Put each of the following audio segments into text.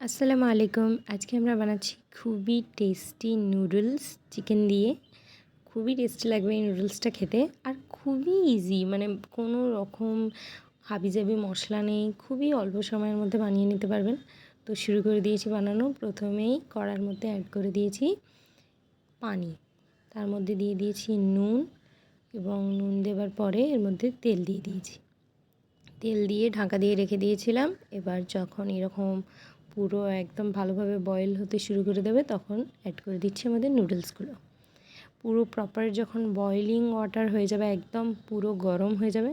আসসালামু আলাইকুম। আজকে আমরা বানাচ্ছি খুবই টেস্টি নুডলস চিকেন দিয়ে। খুবই টেস্টি লাগবে এই নুডলসটা খেতে আর খুবই ইজি, মানে কোনো রকম হাবিজাবি মশলা নেই, খুবই অল্প সময়ের মধ্যে বানিয়ে নিতে পারবেন। তো শুরু করে দিয়েছি বানানো। প্রথমেই কড়ার মধ্যে অ্যাড করে দিয়েছি পানি, তার মধ্যে দিয়ে দিয়েছি নুন এবং নুন দেওয়ার পরে এর মধ্যে তেল দিয়ে দিয়েছি। তেল দিয়ে ঢাকা দিয়ে রেখে দিয়েছিলাম। এবার যখন এরকম পুরো একদম ভালোভাবে বয়েল হতে শুরু করে দেবে তখন অ্যাড করে দিচ্ছি আমাদের নুডলসগুলো। পুরো প্রপার যখন বয়েলিং ওয়াটার হয়ে যাবে, একদম পুরো গরম হয়ে যাবে,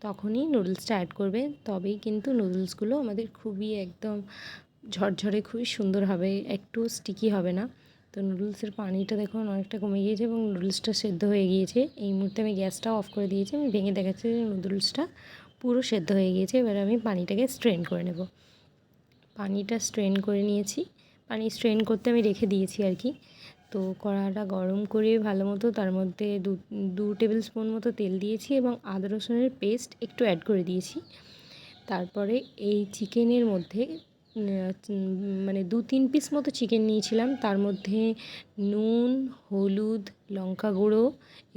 তখনই নুডলসটা অ্যাড করবে। তবেই কিন্তু নুডলসগুলো আমাদের খুবই একদম ঝরঝরে খুবই সুন্দর হবে, একটু স্টিকি হবে না। তো নুডলসের পানিটা দেখুন অনেকটা কমে গিয়েছে এবং নুডলসটা সেদ্ধ হয়ে গিয়েছে। এই মুহূর্তে আমি গ্যাসটাও অফ করে দিয়েছি। আমি ভেঙে দেখাচ্ছি যে নুডলসটা পুরো সেদ্ধ হয়ে গিয়েছে। এবার আমি পানিটাকে স্ট্রেন করে নেব। পানিটা স্ট্রেন করে নিয়েছি। পানি স্ট্রেন করতে আমি রেখে দিয়েছি আর কি। তো কড়াটা গরম করে ভালো মতো তার মধ্যে দু টেবিল স্পুন মতো তেল দিয়েছি এবং আদা রসুনের পেস্ট একটু অ্যাড করে দিয়েছি। তারপরে এই চিকেনের মধ্যে মানে 2-3 পিস মতো চিকেন নিয়েছিলাম। তার মধ্যে নুন, হলুদ, লঙ্কা গুঁড়ো,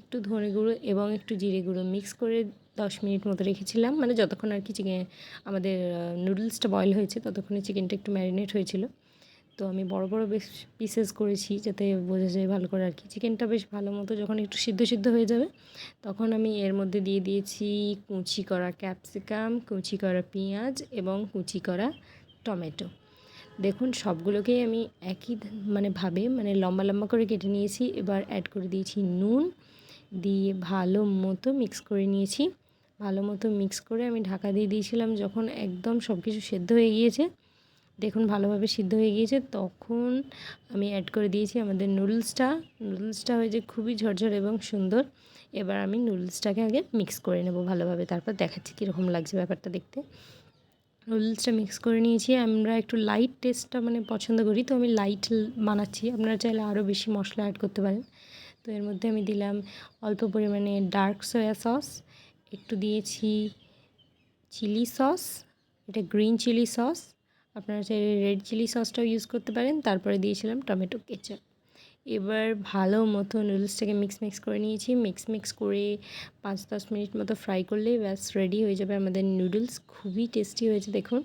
একটু ধনে গুঁড়ো এবং একটু জিরে গুঁড়ো মিক্স করে 10 মিনিট মতো রেখেছিলাম। মানে যতক্ষণ আর কি আমাদের নুডলসটা বয়েল হয়েছে ততক্ষণে চিকেনটা একটু ম্যারিনেট হয়েছিল। তো আমি বড় বড় বেশ পিসেস করেছি যাতে বোঝা যায় ভালো করে আর কি। চিকেনটা বেশ ভালো মতো যখন একটু সিদ্ধ হয়ে যাবে তখন আমি এর মধ্যে দিয়ে দিয়েছি কুচি করা ক্যাপসিকাম, কুচি করা পেঁয়াজ এবং কুচি করা টমেটো। দেখুন সবগুলোকেই আমি একই মানে লম্বা লম্বা করে কেটে নিয়েছি। এবার অ্যাড করে দিয়েছি নুন, দিয়ে ভালো মতো মিক্স করে নিয়েছি। ভালো মতো মিক্স করে আমি ঢাকা দিয়ে দিয়েছিলাম। যখন একদম সব কিছু সেদ্ধ হয়ে গিয়েছে, দেখুন ভালোভাবে সিদ্ধ হয়ে গিয়েছে, তখন আমি অ্যাড করে দিয়েছি আমাদের নুডলসটা হয়েছে খুবই ঝরঝর এবং সুন্দর। এবার আমি নুডলসটাকে আগে মিক্স করে নেব ভালোভাবে, তারপর দেখাচ্ছি কীরকম লাগছে ব্যাপারটা দেখতে। নুডলসটা মিক্স করে নিয়েছি। আমরা একটু লাইট টেস্টটা পছন্দ করি, তো আমি লাইট বানাচ্ছি। আপনারা চাইলে আরও বেশি মশলা অ্যাড করতে পারেন। তো এর মধ্যে আমি দিলাম অল্প পরিমাণে ডার্ক সয়া সস, একটু দিয়েছি চিলি সস, এটা গ্রিন চিলি সস, আপনারা চাইলে রেড চিলি সসটাও ইউজ করতে পারেন। তারপরে দিয়েছিলাম টমেটো কেচাপ। এবার ভালো মতো নুডলসটাকে মিক্স করে নিয়েছি। মিক্স করে 5-10 মিনিট মতো ফ্রাই করলেই ব্যাস রেডি হয়ে যাবে আমাদের নুডলস। খুবই টেস্টি হয়েছে দেখুন।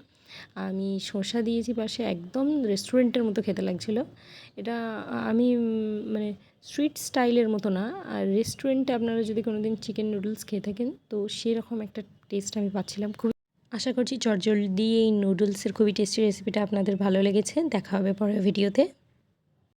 আমি শসা দিয়েছি পাশে, একদম রেস্টুরেন্টের মতো খেতে লাগছিলো। এটা আমি মানে স্ট্রিট স্টাইলের মতো না, আর রেস্টুরেন্টে আপনারা যদি কোনো দিন চিকেন নুডলস খেয়ে থাকেন তো সেরকম একটা টেস্ট আমি পাচ্ছিলাম। আশা করছি চটজলদি এই নুডলসের খুবই টেস্টি রেসিপিটা আপনাদের ভালো লেগেছে। দেখা হবে পরের ভিডিওতে।